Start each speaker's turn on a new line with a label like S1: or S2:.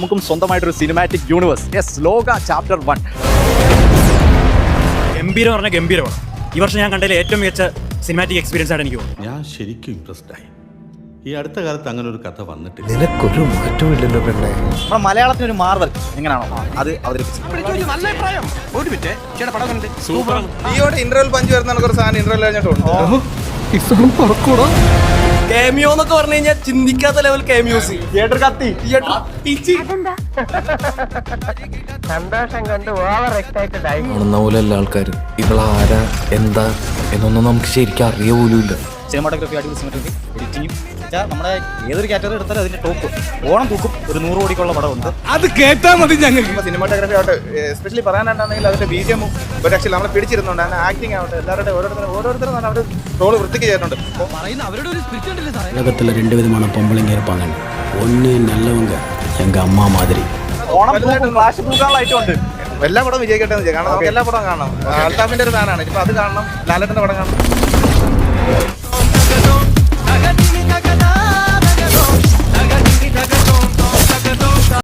S1: നമുക്കും സ്വന്തമായിട്ടൊരു cinematic universe. Yes, ലോക ചാപ്റ്റർ 1.
S2: ഗംഭീരം പറഞ്ഞാൽ ഗംഭീരമാണ്. ഈ വർഷം ഞാൻ കണ്ടതിൽ ഏറ്റവും മികച്ച സിനിമാറ്റിക് എക്സ്പീരിയൻസ് ആയിട്ട് എനിക്ക് തോന്നുന്നു.
S3: ഞാൻ ശരിക്കും ഇംപ്രസ്ഡ് ആയി. ഈ അടുത്ത കാലത്ത് അങ്ങനെ ഒരു കഥ വന്നിട്ടില്ല.
S4: നിനക്കൊരു മാറ്റവും ഇല്ലല്ലോ പെണ്ണേ.
S1: നമ്മുടെ മലയാളത്തിനൊരു മാർവൽ എങ്ങനെയാണോ അത് അവതരിപ്പിച്ചത്.
S5: ഇന്റർവെൽ പഞ്ച് വരുന്ന ഒരു സാധനം ഇന്റർവെൽ കഴിഞ്ഞിട്ടുണ്ട്.
S4: കേമിയോ എന്നൊക്കെ പറഞ്ഞു കഴിഞ്ഞാൽ ചിന്തിക്കാത്ത ലെവൽ കേമിയോസ്.
S1: തിയേറ്റർ കത്തി.
S6: സന്തോഷം കൊണ്ട് ഓവർ എക്സൈറ്റഡ് ആയി.
S4: കാണുന്ന പോലെയല്ല ആൾക്കാർ. ഇവളാരാ എന്താ എന്നൊന്നും നമുക്ക് ശരിക്കും അറിയ പോലുമില്ല.
S1: സിനിമാറ്റോഗ്രാഫി അടിപൊളി, സിനിമാറ്റോഗ്രാഫി എഡിറ്റിങ്ങും നമ്മുടെ ഏതൊരു കാറ്റഗറി എടുത്താലും അതിന്റെ ടോപ്പ് ഓണം തൂക്കും. ഒരു 100 കോടിക്കുള്ള പടമുണ്ട്.
S4: അത് കേട്ടാ മതി ഞങ്ങൾക്ക്.
S5: സിനിമാറ്റോഗ്രാഫി ആവട്ടെ, എസ്പെഷ്യലി പറയാനായിട്ടാണെങ്കിൽ അതിന്റെ ബിജിഎം ഒരു ആക്ച്വലി നമ്മളെ പിടിച്ചിരുന്നുണ്ട്. അതിന് ആക്ടിങ് ആവട്ടെ, എല്ലാവരുടെ ഓരോരുത്തരും അവർ റോള് വൃത്തിക്ക് ചെയ്യുന്നുണ്ട്.
S7: உலகத்தில் 2 விதமான பொம்பளைங்க இருப்பாங்க. ஒன்று நல்லவங்க, எங்கள் அம்மா மாதிரி.
S1: ഓണം ഫ്ലാഷ് തൂക്കാനുള്ളതായിട്ടുണ്ട്.
S5: എല്ലാ പടവും വിജയിക്കട്ടെ എന്ന് കാരണം നമുക്ക് എല്ലാ പടവും കാണണം. അൽത്താഫിന്റെ ഒരു ഫാനാണ്. ഇപ്പൊ അത് കാണണം, ലാലേട്ടന്റെ പടം കാണണം.